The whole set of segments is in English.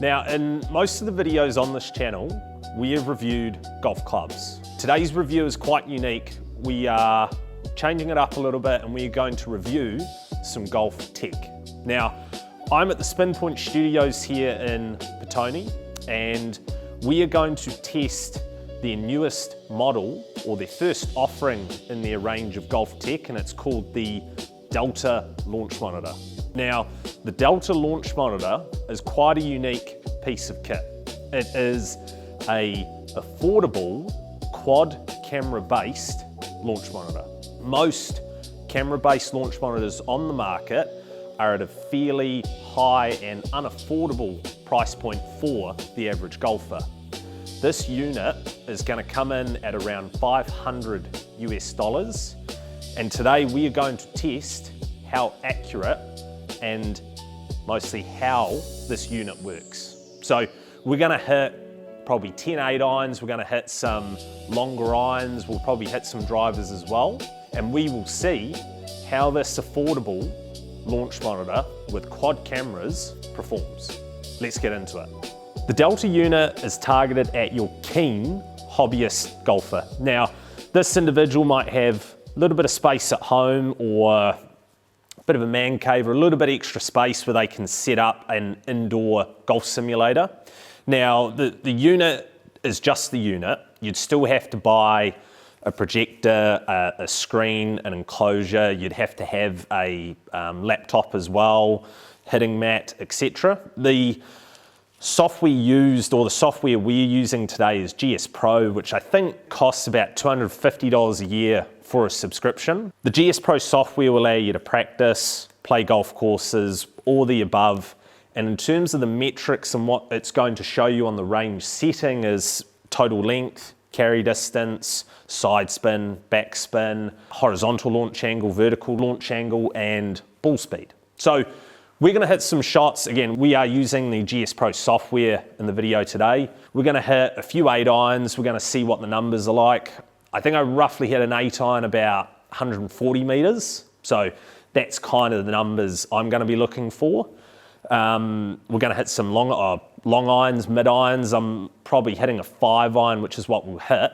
Now, in most of the videos on this channel, we have reviewed golf clubs. Today's review is quite unique. We are changing it up a little bit and we're going to review some golf tech. Now, I'm at the SpinPoint studios here in Petone, and we are going to test their newest model, or their first offering in their range of golf tech, and it's called the Delta Launch Monitor. Now, the Delta Launch Monitor is quite a unique piece of kit. It is a affordable quad camera-based launch monitor. Most camera-based launch monitors on the market are at a fairly high and unaffordable price point for the average golfer. This unit is going to come in at around $500 US, and today we are going to test how accurate and mostly how this unit works. So we're going to hit probably 10 8-irons, we're going to hit some longer irons, we'll probably hit some drivers as well, and we will see how this affordable launch monitor with quad cameras performs. Let's get into it. The Delta unit is targeted at your keen hobbyist golfer. Now, this individual might have a little bit of space at home, or a bit of a man cave, or a little bit extra space where they can set up an indoor golf simulator. Now, the unit is just the unit. You'd still have to buy a projector, a screen, an enclosure. You'd have to have a laptop as well, hitting mat, etc. The software used, or the software we're using today, is GS Pro, which I think costs about $250 a year for a subscription. The GS Pro software will allow you to practice, play golf courses, all the above. And in terms of the metrics and what it's going to show you on the range setting is total length, carry distance, side spin, back spin, horizontal launch angle, vertical launch angle, and ball speed. So we're going to hit some shots. Again, we are using the GS Pro software in the video today. We're going to hit a few 8-irons. We're going to see what the numbers are like. I think I roughly hit an 8-iron about 140 meters. So that's kind of the numbers I'm going to be looking for. We're going to hit some long irons, mid irons. I'm probably hitting a 5-iron, which is what we'll hit.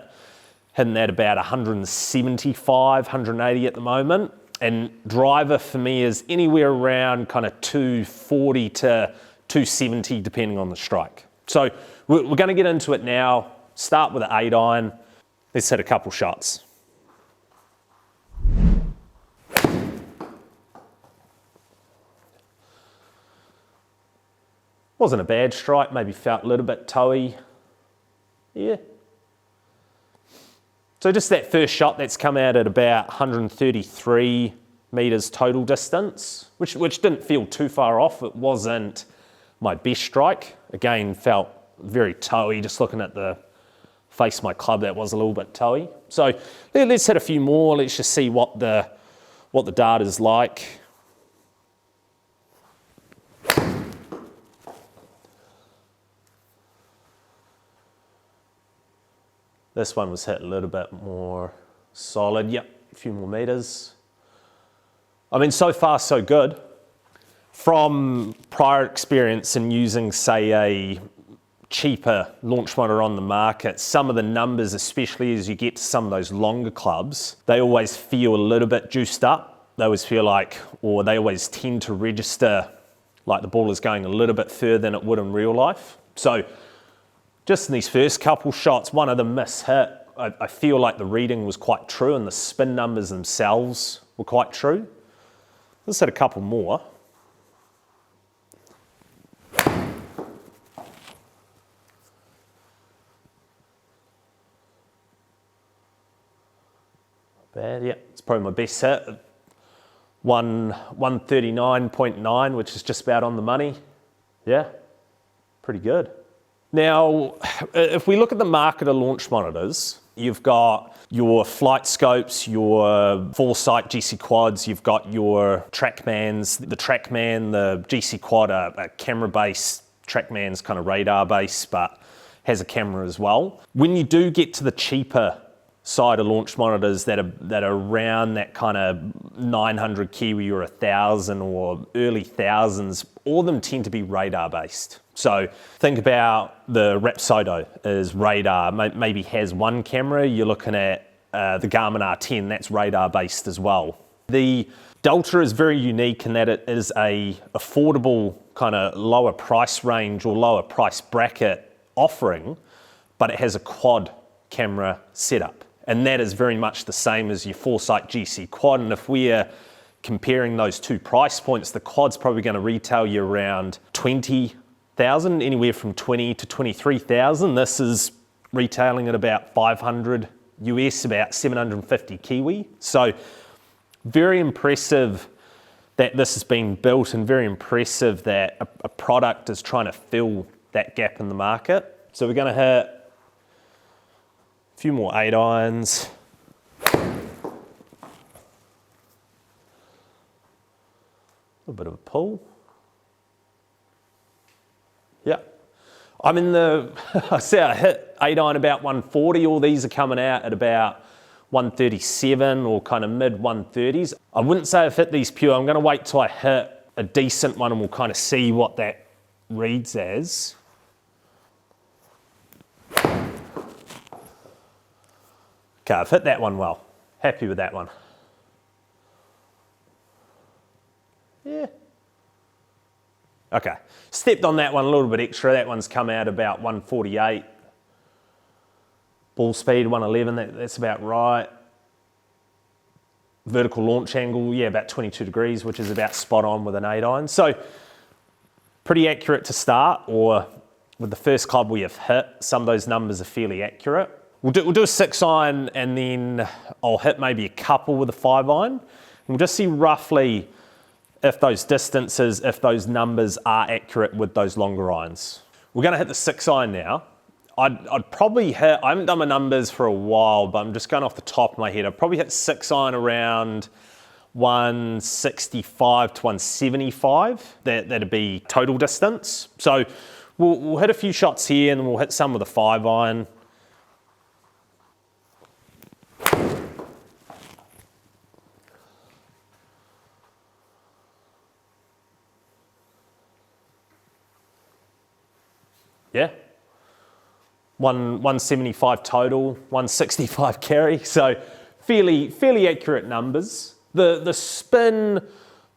Hitting that about 175, 180 at the moment. And driver for me is anywhere around kind of 240 to 270, depending on the strike. So we're going to get into it now. Start with an 8-iron. Let's hit a couple shots. Wasn't a bad strike, maybe felt a little bit toey. Yeah. So just that first shot, that's come out at about 133 meters total distance, which didn't feel too far off. It wasn't my best strike. Again, felt very toey. Just looking at the face of my club, that was a little bit toey. So let's hit a few more. Let's just see what the data's like. This one was hit a little bit more solid. Yep, a few more meters. I mean, so far so good. From prior experience in using, say, a cheaper launch monitor on the market, some of the numbers, especially as you get to some of those longer clubs, they always feel a little bit juiced up. They always feel like, or they always tend to register like the ball is going a little bit further than it would in real life. So just in these first couple shots, one of them mishit. I feel like the reading was quite true and the spin numbers themselves were quite true. Let's hit a couple more. Bad, yeah, it's probably my best hit. 139.9, which is just about on the money. Yeah, pretty good. Now, if we look at the market of launch monitors, you've got your flight scopes, your Foresight GC quads, you've got your TrackMans. The TrackMan, the GC quad are camera-based. TrackMan's kind of radar-based, but has a camera as well. When you do get to the cheaper side of launch monitors that are around that kind of 900 Kiwi or 1,000 or early thousands, all of them tend to be radar based. So think about the Rapsodo as radar, maybe has one camera. You're looking at the Garmin R10, that's radar based as well. The Delta is very unique in that it is a affordable kind of lower price range or lower price bracket offering, but it has a quad camera setup. And that is very much the same as your Foresight GC Quad. And if we're comparing those two price points, the quad's probably going to retail you around 20,000, anywhere from 20 to 23,000. This is retailing at about 500 US, about 750 Kiwi. So very impressive that this has been built, and very impressive that a product is trying to fill that gap in the market. So we're going to hit a few more 8 irons. A bit of a pull. Yeah. I'm in the, I say I hit 8 iron about 140. All these are coming out at about 137 or kind of mid 130s. I wouldn't say I've hit these pure. I'm going to wait till I hit a decent one and we'll kind of see what that reads as. Okay, I've hit that one well. Happy with that one. Yeah. Okay, stepped on that one a little bit extra. That one's come out about 148. Ball speed 111, that's about right. Vertical launch angle, yeah, about 22 degrees, which is about spot on with an 8 iron. So pretty accurate to start, or with the first club we have hit, some of those numbers are fairly accurate. We'll do a 6 iron and then I'll hit maybe a couple with a 5 iron. And we'll just see roughly if those distances, if those numbers are accurate with those longer irons. We're going to hit the 6 iron now. I'd probably hit, I haven't done my numbers for a while, but I'm just going off the top of my head. I'd probably hit 6 iron around 165 to 175. That'd be total distance. So we'll hit a few shots here and then we'll hit some with a 5 iron. Yeah, 175 total, 165 carry, so fairly accurate numbers. The spin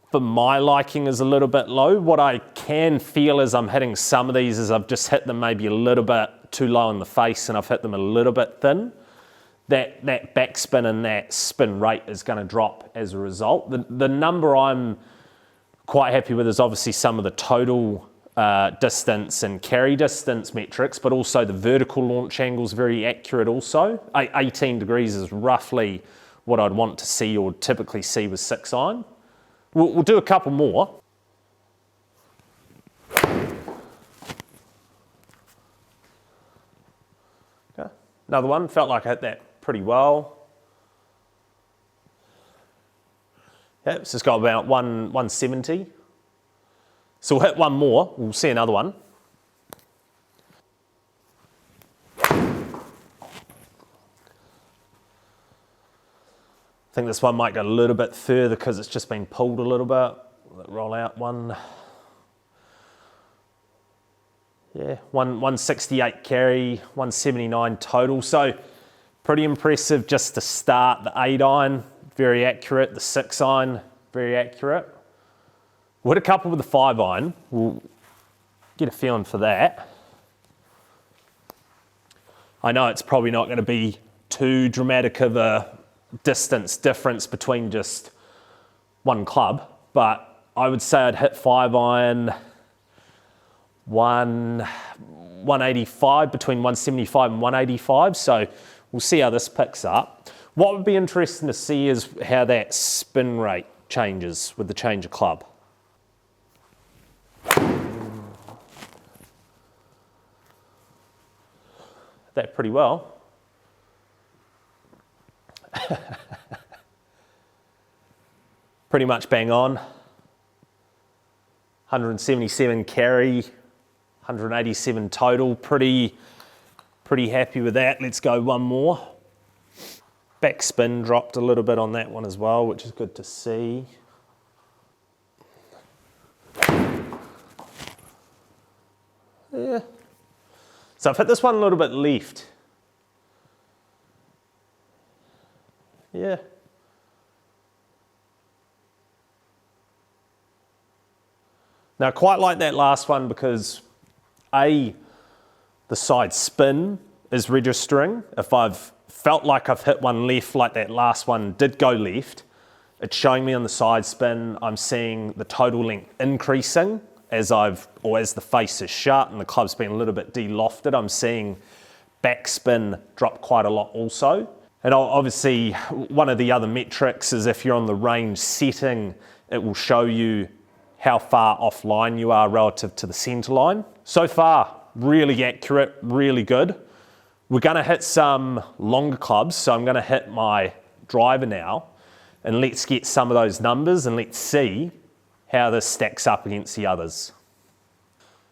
for my liking is a little bit low. What I can feel as I'm hitting some of these is I've just hit them maybe a little bit too low in the face and I've hit them a little bit thin. That backspin and that spin rate is going to drop as a result. The number I'm quite happy with is obviously some of the total distance and carry distance metrics, but also the vertical launch angle is very accurate also. 18 degrees is roughly what I'd want to see or typically see with 6 iron. We'll do a couple more. Okay. Another one, felt like I hit that pretty well. Yeah, it's just got about 170. So we'll hit one more, we'll see another one. I think this one might go a little bit further because it's just been pulled a little bit. Let it roll out one. Yeah, 168 carry, 179 total. So pretty impressive just to start. The 8 iron, very accurate. The 6 iron, very accurate. We'll hit a couple with the 5 iron. We'll get a feeling for that. I know it's probably not going to be too dramatic of a distance difference between just one club, but I would say I'd hit 5 iron 185, between 175 and 185. So we'll see how this picks up. What would be interesting to see is how that spin rate changes with the change of club. That pretty well. Pretty much bang on. 177 carry, 187 total. Pretty happy with that. Let's go one more. Backspin dropped a little bit on that one as well, which is good to see. Yeah. So I've hit this one a little bit left. Yeah. Now I quite like that last one because the side spin is registering. If I've felt like I've hit one left, like that last one did go left, it's showing me on the side spin, I'm seeing the total length increasing as the face is shut and the club's been a little bit de-lofted. I'm seeing backspin drop quite a lot also. And obviously, one of the other metrics is if you're on the range setting, it will show you how far offline you are relative to the center line. So far, really accurate, really good. We're gonna hit some longer clubs, so I'm gonna hit my driver now, and let's get some of those numbers and let's see how this stacks up against the others.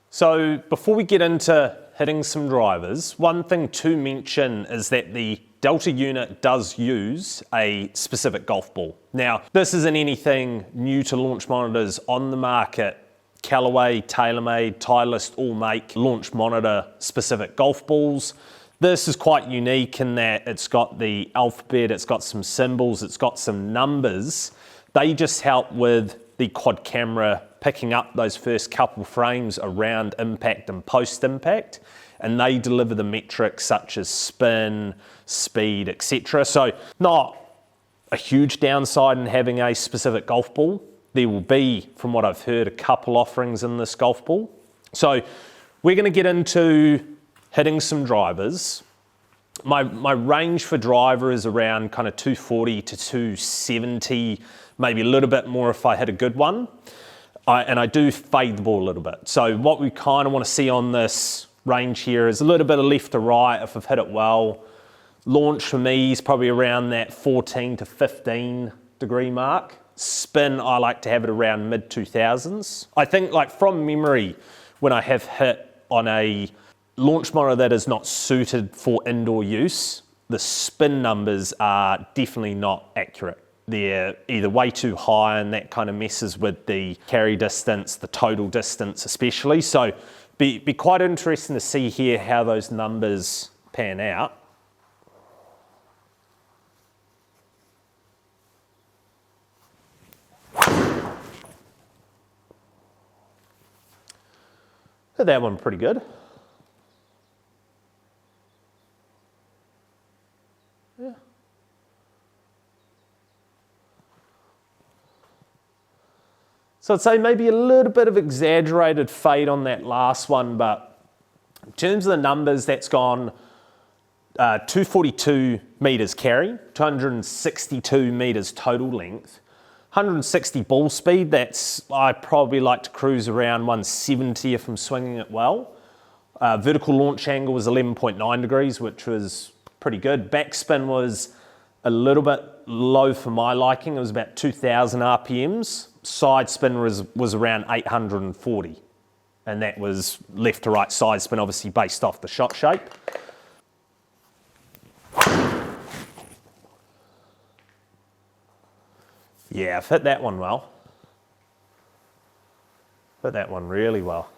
So before we get into hitting some drivers, one thing to mention is that the Delta unit does use a specific golf ball. Now, this isn't anything new to launch monitors on the market. Callaway, TaylorMade, Titleist all make launch monitor specific golf balls. This is quite unique in that it's got the alphabet, it's got some symbols, it's got some numbers. They just help with the quad camera picking up those first couple frames around impact and post-impact, and they deliver the metrics such as spin, speed, etc. So not a huge downside in having a specific golf ball. There will be, from what I've heard, a couple offerings in this golf ball. So we're going to get into hitting some drivers. My range for driver is around kind of 240 to 270, maybe a little bit more if I hit a good one. And I do fade the ball a little bit. So what we kind of want to see on this range here is a little bit of left to right if I've hit it well. Launch for me is probably around that 14 to 15 degree mark. Spin, I like to have it around mid 2000s. I think like from memory, when I have hit on a launch monitor that is not suited for indoor use, the spin numbers are definitely not accurate. They're either way too high and that kind of messes with the carry distance, the total distance especially. So be quite interesting to see here how those numbers pan out. Hit that one pretty good. Yeah. So I'd say maybe a little bit of exaggerated fade on that last one, but in terms of the numbers, that's gone 242 meters carry, 262 meters total length, 160 ball speed. I probably like to cruise around 170 if I'm swinging it well. Vertical launch angle was 11.9 degrees, which was pretty good. Backspin was a little bit low for my liking. It was about 2,000 RPMs. Side spin was around 840. And that was left to right side spin, obviously based off the shot shape. Yeah, I've hit that one well. Hit that one really well.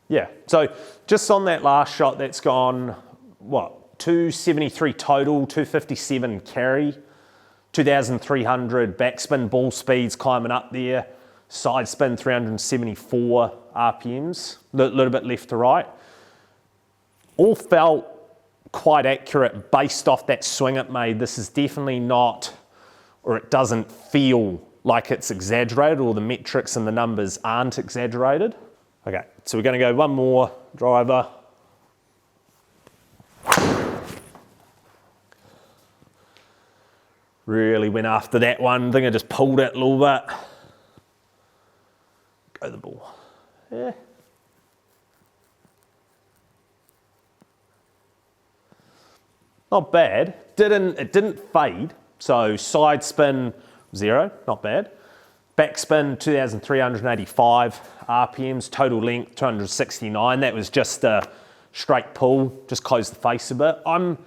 Yeah, so just on that last shot, that's gone, what, 273 total, 257 carry, 2,300 backspin, ball speeds climbing up there, side spin 374 RPMs, a little bit left to right. All felt quite accurate based off that swing it made. This is definitely not, or it doesn't feel like it's exaggerated, or the metrics and the numbers aren't exaggerated. Okay, so we're going to go one more driver. Really went after that one. I think I just pulled it a little bit. Go the ball. Yeah. Not bad. It didn't fade. So side spin 0, not bad. Backspin 2,385 RPMs, total length 269. That was just a straight pull, just closed the face a bit. I'm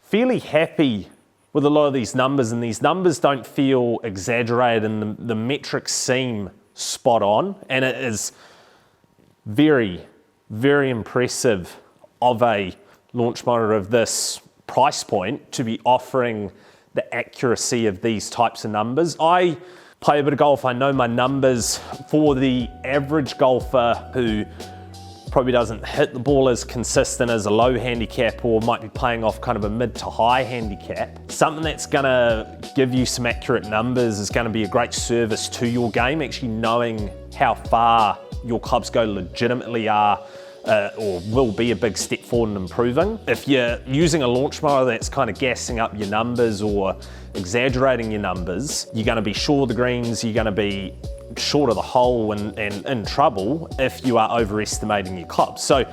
fairly happy with a lot of these numbers, and these numbers don't feel exaggerated, and the metrics seem spot on, and it is very, very impressive of a launch monitor of this price point to be offering the accuracy of these types of numbers. I play a bit of golf. I know my numbers for the average golfer who probably doesn't hit the ball as consistent as a low handicap or might be playing off kind of a mid to high handicap. Something that's gonna give you some accurate numbers is gonna be a great service to your game, actually knowing how far your clubs go legitimately are or will be a big step forward in improving. If you're using a launch monitor that's kind of gassing up your numbers or exaggerating your numbers, you're gonna be short of the greens, you're gonna be short of the hole and in trouble if you are overestimating your clubs. So,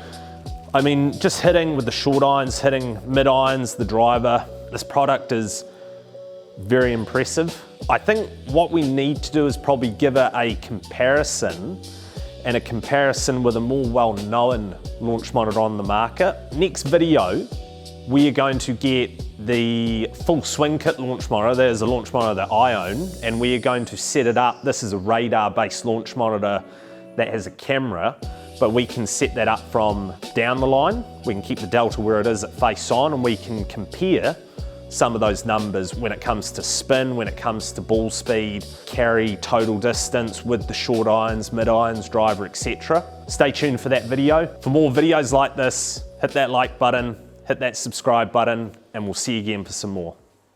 I mean, just hitting with the short irons, hitting mid irons, the driver, this product is very impressive. I think what we need to do is probably give it a comparison, and a comparison with a more well-known launch monitor on the market. Next video, we are going to get the full swing kit launch monitor. There's a launch monitor that I own, and we are going to set it up. This is a radar-based launch monitor that has a camera, but we can set that up from down the line. We can keep the delta where it is at face on, and we can compare some of those numbers when it comes to spin, when it comes to ball speed, carry, total distance with the short irons, mid irons, driver, etc. Stay tuned for that video. For more videos like this, hit that like button, hit that subscribe button, and we'll see you again for some more.